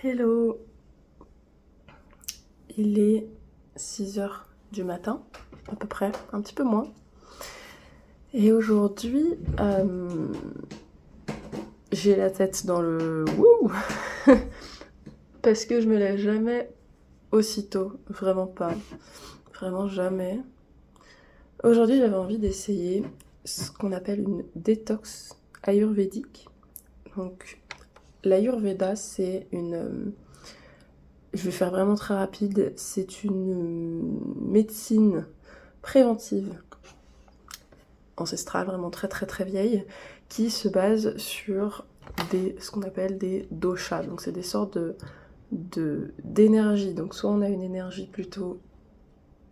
Hello, il est 6 heures du matin, à peu près, un petit peu moins. Et aujourd'hui, j'ai la tête dans le wouh parce que je me lève jamais aussitôt, vraiment pas, vraiment jamais. Aujourd'hui, j'avais envie d'essayer ce qu'on appelle une détox ayurvédique. Donc, l'ayurveda, c'est une... je vais faire vraiment très rapide, c'est une médecine préventive ancestrale, vraiment très très très vieille, qui se base sur ce qu'on appelle des doshas. Donc c'est des sortes d'énergie. Donc soit on a une énergie plutôt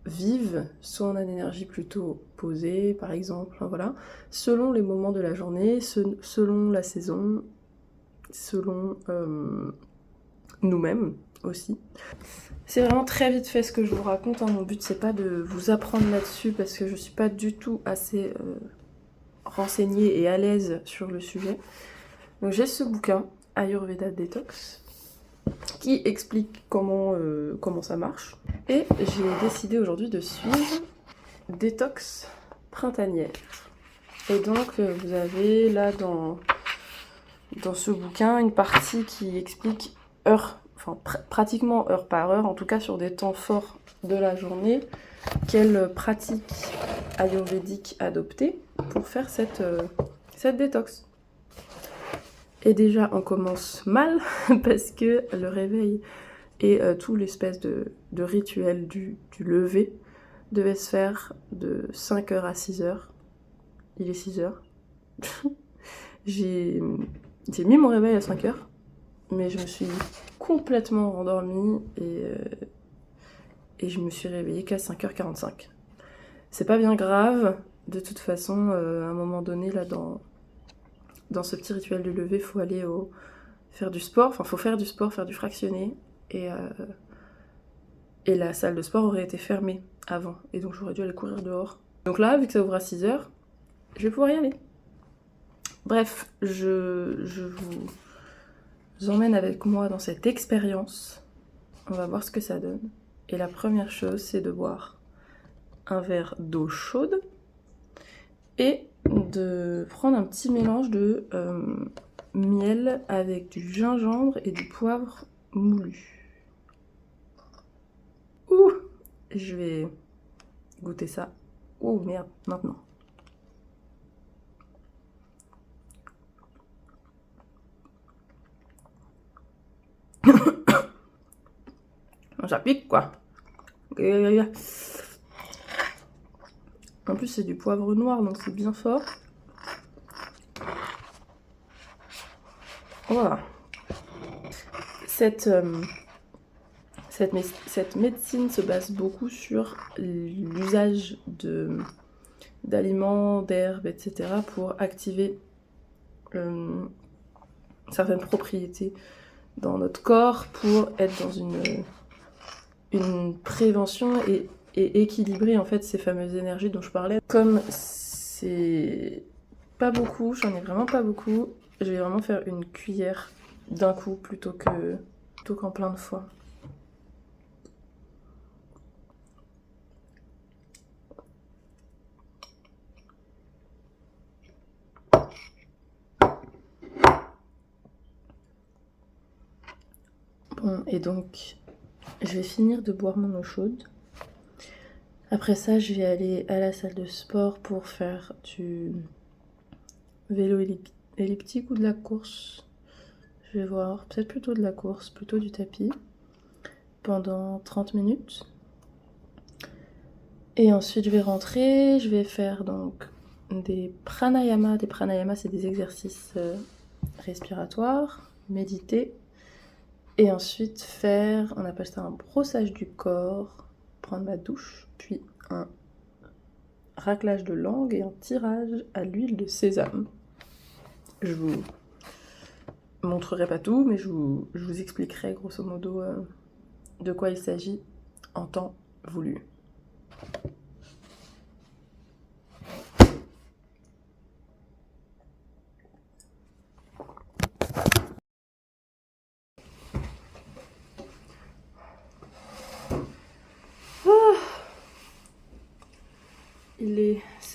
vive, soit on a une énergie plutôt posée, par exemple, voilà, selon les moments de la journée, selon la saison, selon nous-mêmes aussi. C'est vraiment très vite fait ce que je vous raconte, hein. Mon but c'est pas de vous apprendre là-dessus parce que je suis pas du tout assez renseignée et à l'aise sur le sujet. Donc j'ai ce bouquin, Ayurveda Detox, qui explique comment ça marche. Et j'ai décidé aujourd'hui de suivre Détox printanière. Et donc vous avez là dans ce bouquin une partie qui explique pratiquement heure par heure, en tout cas sur des temps forts de la journée, quelle pratique ayurvédique adopter pour faire cette détox. Et déjà, on commence mal parce que le réveil et tout l'espèce de rituel du lever devait se faire de 5h à 6h. Il est 6h. J'ai mis mon réveil à 5h, mais je me suis complètement rendormie et je me suis réveillée qu'à 5h45. C'est pas bien grave, de toute façon, à un moment donné, là, dans ce petit rituel du lever, faut aller faire du sport, faut faire du sport, faire du fractionné, et la salle de sport aurait été fermée avant, et donc j'aurais dû aller courir dehors. Donc là, vu que ça ouvre à 6h, je vais pouvoir y aller. Bref, je vous emmène avec moi dans cette expérience. On va voir ce que ça donne. Et la première chose, c'est de boire un verre d'eau chaude et de prendre un petit mélange de miel avec du gingembre et du poivre moulu. Ouh, je vais goûter ça. Oh merde, maintenant. Ça pique quoi. En plus c'est du poivre noir donc c'est bien fort. Voilà. Cette médecine se base beaucoup sur l'usage d'aliments, d'herbes, etc. pour activer certaines propriétés dans notre corps pour être dans une prévention et équilibrer en fait ces fameuses énergies dont je parlais. Comme c'est pas beaucoup, j'en ai vraiment pas beaucoup, je vais vraiment faire une cuillère d'un coup plutôt qu'en plein de fois. Bon, et donc je vais finir de boire mon eau chaude. Après ça, je vais aller à la salle de sport pour faire du vélo elliptique ou de la course. Je vais voir, peut-être plutôt de la course, plutôt du tapis, pendant 30 minutes. Et ensuite, je vais rentrer, je vais faire donc des pranayamas. Des pranayamas, c'est des exercices respiratoires, méditer. Et ensuite faire, on appelle ça un brossage du corps, prendre ma douche, puis un raclage de langue et un tirage à l'huile de sésame. Je vous montrerai pas tout, mais je vous expliquerai grosso modo de quoi il s'agit en temps voulu.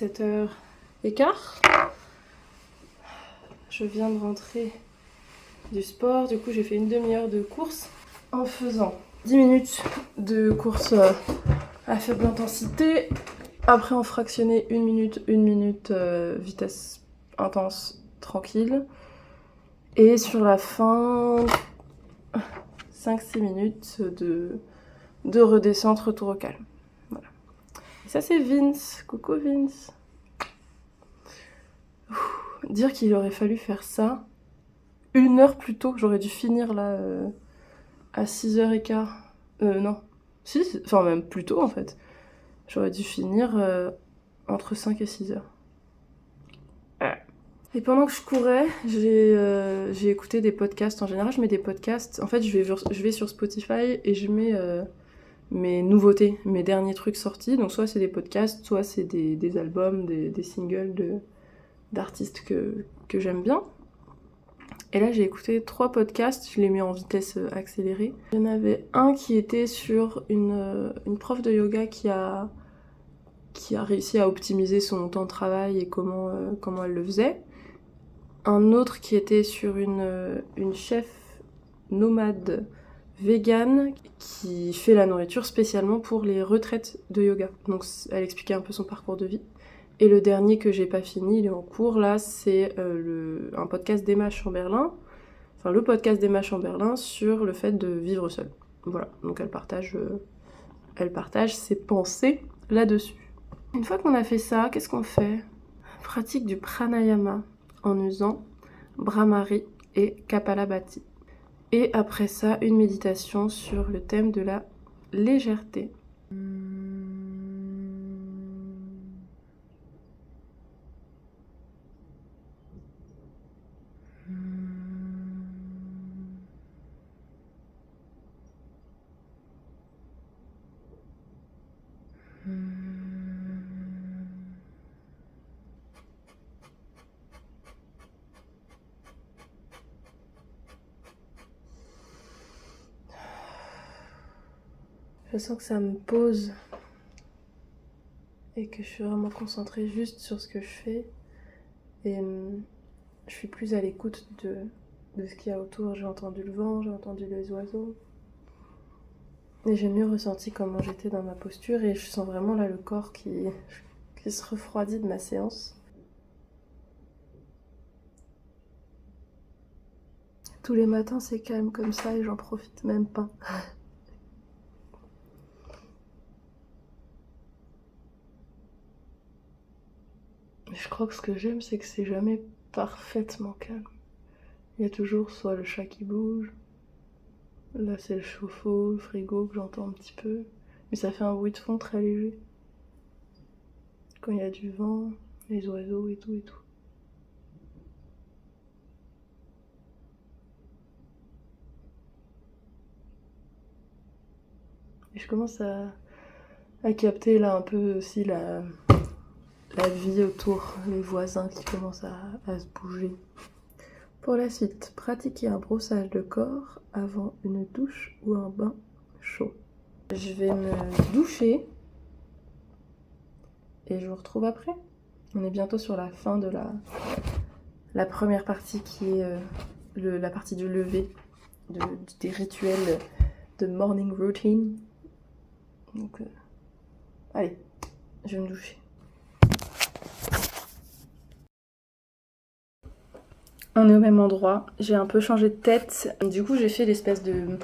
7h15. Je viens de rentrer du sport, du coup j'ai fait une demi-heure de course en faisant 10 minutes de course à faible intensité. Après en fractionné 1 minute, vitesse intense, tranquille. Et sur la fin, 5-6 minutes de redescente, retour au calme. Voilà. Et ça c'est Vince. Coucou Vince. Dire qu'il aurait fallu faire ça 1 heure plus tôt, j'aurais dû finir là à 6h15. Non, si, enfin même plus tôt en fait. J'aurais dû finir entre 5 et 6 heures. Et pendant que je courais, j'ai écouté des podcasts. En général, je mets des podcasts. En fait, je vais sur Spotify et je mets mes nouveautés, mes derniers trucs sortis. Donc soit c'est des podcasts, soit c'est des albums, des singles d'artistes que j'aime bien. Et là, j'ai écouté 3 podcasts, je les mets en vitesse accélérée. Il y en avait un qui était sur une prof de yoga qui a réussi à optimiser son temps de travail et comment elle le faisait. Un autre qui était sur une chef nomade végane qui fait la nourriture spécialement pour les retraites de yoga. Donc elle expliquait un peu son parcours de vie. Et le dernier que j'ai pas fini, il est en cours là, c'est un podcast d'Emma Chamberlain. Enfin le podcast d'Emma Chamberlain sur le fait de vivre seule. Voilà, donc elle partage ses pensées là-dessus. Une fois qu'on a fait ça, qu'est-ce qu'on fait ? Pratique du pranayama en usant Brahmari et Kapalabhati. Et après ça, une méditation sur le thème de la légèreté. Je sens que ça me pose et que je suis vraiment concentrée juste sur ce que je fais et je suis plus à l'écoute de ce qu'il y a autour. J'ai entendu le vent, j'ai entendu les oiseaux et j'ai mieux ressenti comment j'étais dans ma posture et je sens vraiment là le corps qui se refroidit de ma séance. Tous les matins c'est calme comme ça et j'en profite même pas. Je crois que ce que j'aime, c'est que c'est jamais parfaitement calme. Il y a toujours soit le chat qui bouge, là c'est le chauffe-eau, le frigo que j'entends un petit peu, mais ça fait un bruit de fond très léger. Quand il y a du vent, les oiseaux et tout et tout. Et je commence à capter là un peu aussi la vie autour, les voisins qui commencent à se bouger. Pour la suite, pratiquer un brossage de corps avant une douche ou un bain chaud. Je vais me doucher et je vous retrouve après. On est bientôt sur la fin de la première partie qui est la partie du lever, des rituels de morning routine. Donc, allez, je vais me doucher. On est au même endroit, j'ai un peu changé de tête. Du coup, j'ai fait l'espèce de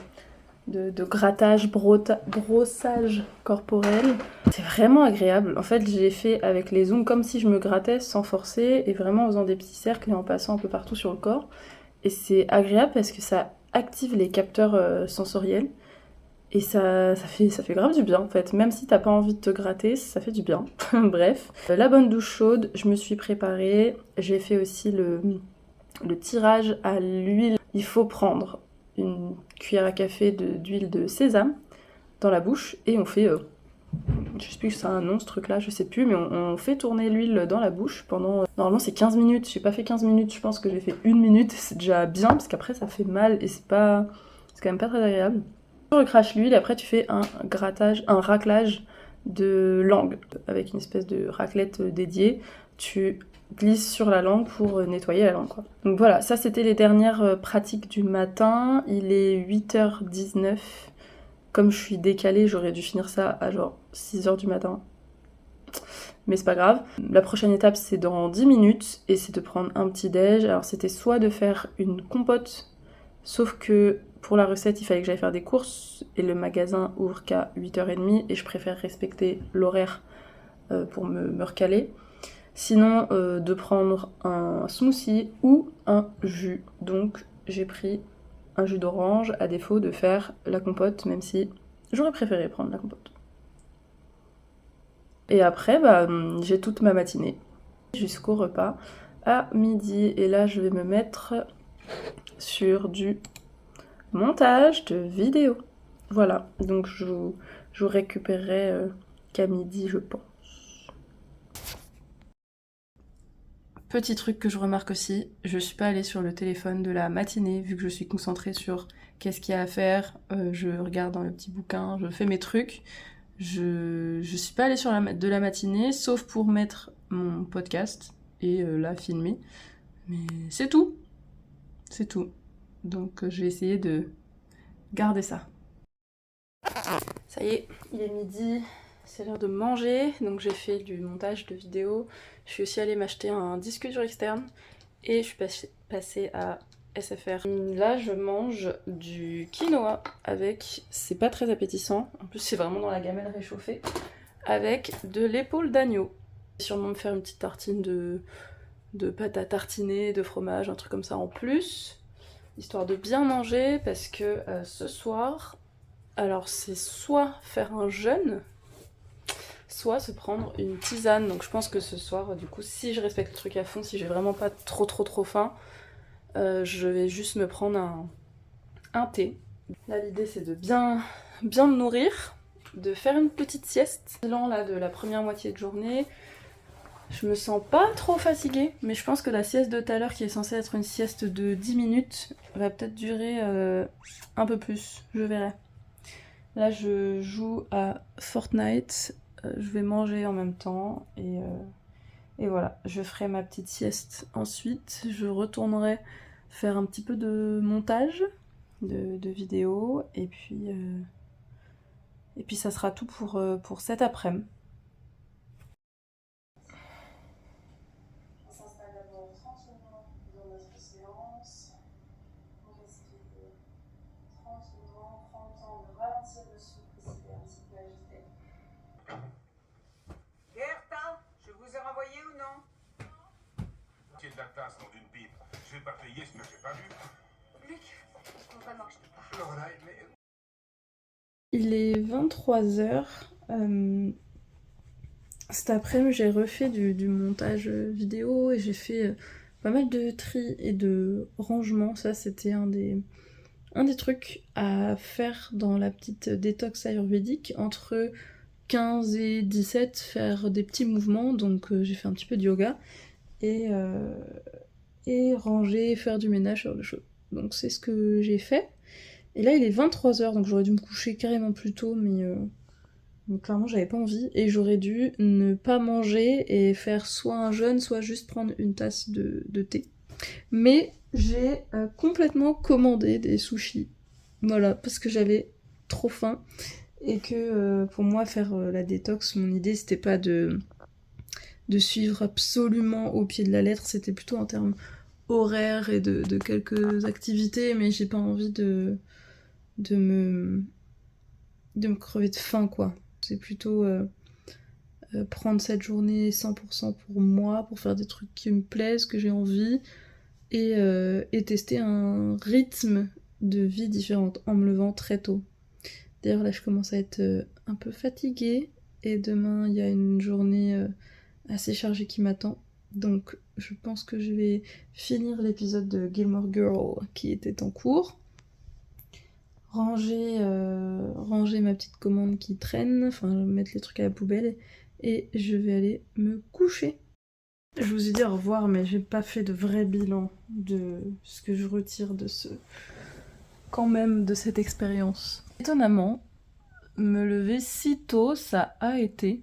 grattage, brossage corporel. C'est vraiment agréable. En fait, j'ai fait avec les ongles comme si je me grattais sans forcer et vraiment en faisant des petits cercles et en passant un peu partout sur le corps. Et c'est agréable parce que ça active les capteurs sensoriels. Et ça fait grave du bien en fait. Même si t'as pas envie de te gratter, ça fait du bien. Bref. La bonne douche chaude, je me suis préparée. J'ai fait aussi le tirage à l'huile. Il faut prendre une cuillère à café d'huile de sésame dans la bouche et on fait, je sais plus si ça a un nom ce truc là, je sais plus, mais on fait tourner l'huile dans la bouche pendant, normalement c'est 15 minutes, j'ai pas fait 15 minutes, je pense que j'ai fait 1 minute, c'est déjà bien parce qu'après ça fait mal et c'est quand même pas très agréable. Tu recraches l'huile et après tu fais un raclage de langue, avec une espèce de raclette dédiée. Tu glisses sur la langue pour nettoyer la langue, quoi. Donc voilà, ça c'était les dernières pratiques du matin. Il est 8h19. Comme je suis décalée, j'aurais dû finir ça à genre 6h du matin. Mais c'est pas grave. La prochaine étape, c'est dans 10 minutes et c'est de prendre un petit déj. Alors c'était soit de faire une compote, sauf que pour la recette, il fallait que j'aille faire des courses et le magasin ouvre qu'à 8h30 et je préfère respecter l'horaire pour me recaler. Sinon, de prendre un smoothie ou un jus. Donc j'ai pris un jus d'orange à défaut de faire la compote, même si j'aurais préféré prendre la compote. Et après, j'ai toute ma matinée jusqu'au repas à midi. Et là, je vais me mettre sur du montage de vidéos. Voilà, donc je vous récupérerai qu'à midi, je pense. Petit truc que je remarque aussi, je suis pas allée sur le téléphone de la matinée, vu que je suis concentrée sur qu'est-ce qu'il y a à faire, je regarde dans le petit bouquin, je fais mes trucs. Je suis pas allée sur de la matinée, sauf pour mettre mon podcast et la filmer. Mais c'est tout. C'est tout. Donc je vais essayer de garder ça. Ça y est, il est midi, c'est l'heure de manger. Donc j'ai fait du montage de vidéos. Je suis aussi allée m'acheter un disque dur externe. Et je suis passée à SFR. Là, je mange du quinoa avec, c'est pas très appétissant, en plus c'est vraiment dans la gamelle réchauffée, avec de l'épaule d'agneau. Je vais sûrement me faire une petite tartine de pâte à tartiner, de fromage, un truc comme ça en plus, histoire de bien manger, parce que ce soir, alors c'est soit faire un jeûne, soit se prendre une tisane. Donc je pense que ce soir, du coup, si je respecte le truc à fond, si j'ai vraiment pas trop faim, je vais juste me prendre un thé. Là, l'idée, c'est de bien me nourrir, de faire une petite sieste. Bilan là de la première moitié de journée, je me sens pas trop fatiguée, mais je pense que la sieste de tout à l'heure, qui est censée être une sieste de 10 minutes, va peut-être durer un peu plus, je verrai. Là, je joue à Fortnite, je vais manger en même temps, et voilà, je ferai ma petite sieste ensuite. Je retournerai faire un petit peu de montage de vidéos, et puis ça sera tout pour cet après-midi. On s'installe d'abord tranquillement dans notre séance. On respire tranquillement, prend le temps de ralentir le souffle si c'est un petit peu agité. Gertin, je vous ai renvoyé ou non? De la tasse dans une pipe. Je vais pas payer ce que j'ai pas vu. Luc, je comprends vraiment que je peux pas. Alors là, mais... Il est 23h. Cet après-midi, j'ai refait du montage vidéo et j'ai fait pas mal de tri et de rangement. Ça, c'était un des trucs à faire dans la petite détox ayurvédique. Entre 15 et 17, faire des petits mouvements. Donc, j'ai fait un petit peu de yoga. Et ranger, faire du ménage, sur le choses. Donc, c'est ce que j'ai fait. Et là, il est 23h, donc j'aurais dû me coucher carrément plus tôt, mais clairement, j'avais pas envie. Et j'aurais dû ne pas manger et faire soit un jeûne, soit juste prendre une tasse de thé. Mais j'ai complètement commandé des sushis. Voilà, parce que j'avais trop faim. Et que pour moi, faire la détox, mon idée, c'était pas de suivre absolument au pied de la lettre, c'était plutôt en termes horaires et de quelques activités, mais j'ai pas envie de me crever de faim, quoi. C'est plutôt prendre cette journée 100% pour moi, pour faire des trucs qui me plaisent, que j'ai envie, et tester un rythme de vie différent en me levant très tôt. D'ailleurs, là, je commence à être un peu fatiguée, et demain, il y a une journée assez chargée qui m'attend. Donc, je pense que je vais finir l'épisode de Gilmore Girl qui était en cours. Ranger ma petite commande qui traîne, enfin mettre les trucs à la poubelle, et je vais aller me coucher. Je vous ai dit au revoir, mais j'ai pas fait de vrai bilan de ce que je retire de cette expérience. Étonnamment, me lever si tôt, ça a été.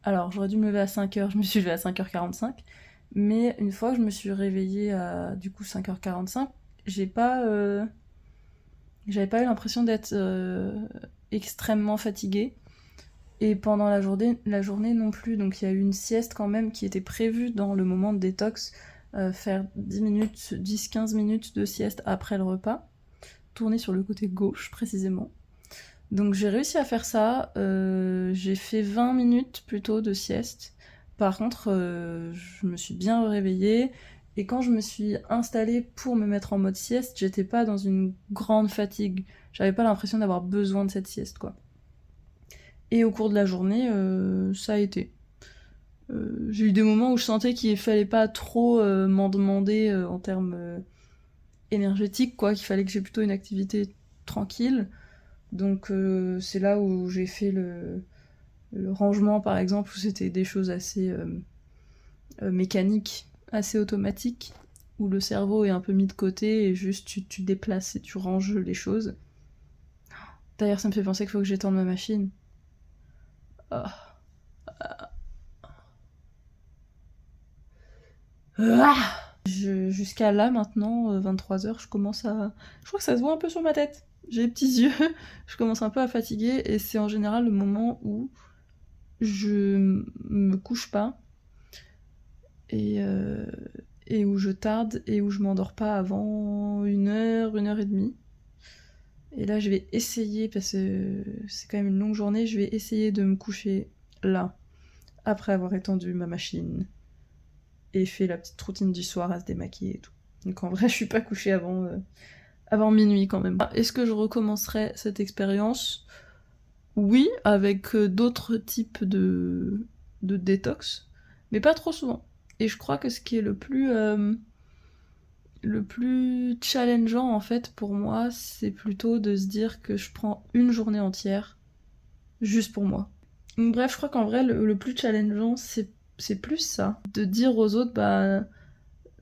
Alors, j'aurais dû me lever à 5h, je me suis levée à 5h45. Mais une fois que je me suis réveillée à du coup 5h45, j'avais pas eu l'impression d'être extrêmement fatiguée. Et pendant la journée non plus. Donc il y a eu une sieste quand même qui était prévue dans le moment de détox. Faire 10-15 minutes de sieste après le repas. Tourner sur le côté gauche précisément. Donc j'ai réussi à faire ça. J'ai fait 20 minutes plutôt de sieste. Par contre, je me suis bien réveillée. Et quand je me suis installée pour me mettre en mode sieste, j'étais pas dans une grande fatigue. J'avais pas l'impression d'avoir besoin de cette sieste, quoi. Et au cours de la journée, ça a été. J'ai eu des moments où je sentais qu'il fallait pas trop m'en demander en termes énergétiques, quoi, qu'il fallait que j'ai plutôt une activité tranquille. Donc c'est là où j'ai fait le rangement, par exemple, où c'était des choses assez mécaniques, assez automatiques, où le cerveau est un peu mis de côté et juste tu déplaces et tu ranges les choses. D'ailleurs, ça me fait penser qu'il faut que j'étende ma machine. Ah. Jusqu'à là, maintenant, 23h, je crois que ça se voit un peu sur ma tête. J'ai les petits yeux, je commence un peu à fatiguer, et c'est en général le moment où je me couche pas, et où je tarde, et où je m'endors pas avant 1h et demie. Et là, je vais essayer, parce que c'est quand même une longue journée, je vais essayer de me coucher là, après avoir étendu ma machine et fait la petite routine du soir à se démaquiller et tout. Donc en vrai, je suis pas couchée avant minuit quand même. Est-ce que je recommencerai cette expérience ? Oui, avec d'autres types de détox, mais pas trop souvent. Et je crois que ce qui est le plus challengeant en fait pour moi, c'est plutôt de se dire que je prends une journée entière juste pour moi. Bref, je crois qu'en vrai, le plus challengeant, c'est plus ça. De dire aux autres, bah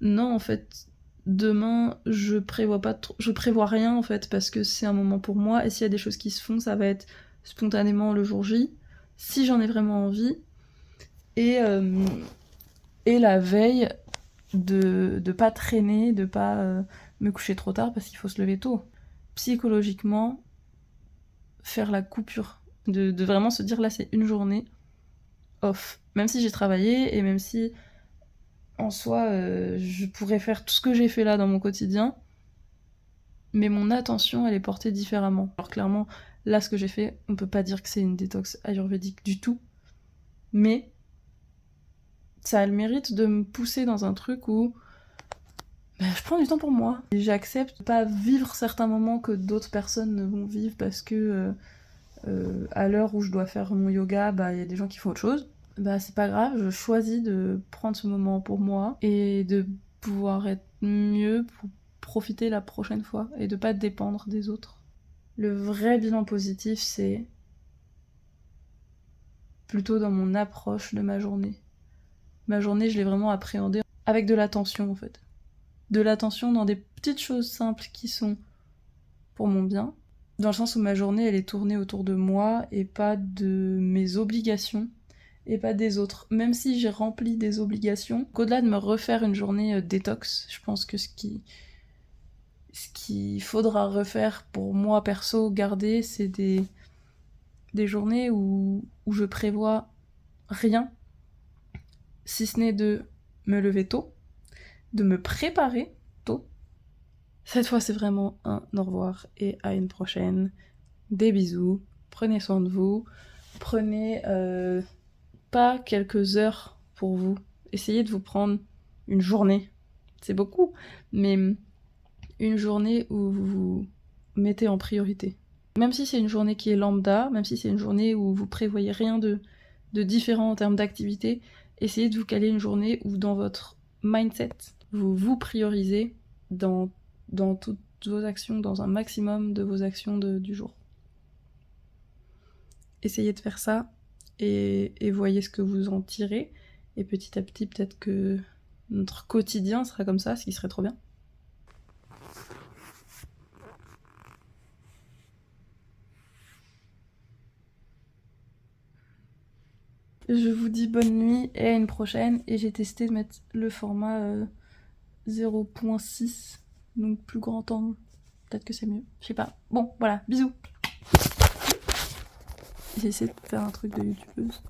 non, en fait, demain, je prévois rien en fait, parce que c'est un moment pour moi, et s'il y a des choses qui se font, ça va être spontanément le jour J, si j'en ai vraiment envie. Et la veille, de pas traîner, de pas me coucher trop tard, parce qu'il faut se lever tôt. Psychologiquement, faire la coupure. De vraiment se dire, là, c'est une journée off. Même si j'ai travaillé, et même si en soi, je pourrais faire tout ce que j'ai fait là dans mon quotidien, mais mon attention, elle est portée différemment. Alors clairement, là, ce que j'ai fait, on peut pas dire que c'est une détox ayurvédique du tout, mais ça a le mérite de me pousser dans un truc où je prends du temps pour moi. Et j'accepte de pas vivre certains moments que d'autres personnes ne vont vivre parce que à l'heure où je dois faire mon yoga, y a des gens qui font autre chose. C'est pas grave, je choisis de prendre ce moment pour moi et de pouvoir être mieux pour profiter la prochaine fois et de pas dépendre des autres. Le vrai bilan positif, c'est plutôt dans mon approche de ma journée. Ma journée, je l'ai vraiment appréhendée avec de l'attention en fait. De l'attention dans des petites choses simples qui sont pour mon bien, dans le sens où ma journée, elle est tournée autour de moi et pas de mes obligations et pas des autres. Même si j'ai rempli des obligations, qu'au-delà de me refaire une journée détox, je pense que ce qu'il faudra refaire pour moi perso, garder, c'est des journées où je prévois rien, si ce n'est de me lever tôt, de me préparer tôt. Cette fois, c'est vraiment un au revoir et à une prochaine. Des bisous, prenez soin de vous, prenez pas quelques heures pour vous. Essayez de vous prendre une journée. C'est beaucoup, mais une journée où vous vous mettez en priorité. Même si c'est une journée qui est lambda, même si c'est une journée où vous prévoyez rien de différent en termes d'activité, essayez de vous caler une journée où dans votre mindset, vous vous priorisez dans toutes vos actions, dans un maximum de vos actions du jour. Essayez de faire ça et voyez ce que vous en tirez. Et petit à petit, peut-être que notre quotidien sera comme ça, ce qui serait trop bien. Je vous dis bonne nuit et à une prochaine. Et j'ai testé de mettre le format 0.6, donc plus grand angle. Peut-être que c'est mieux, je sais pas. Bon, voilà, bisous. J'ai essayé de faire un truc de youtubeuse.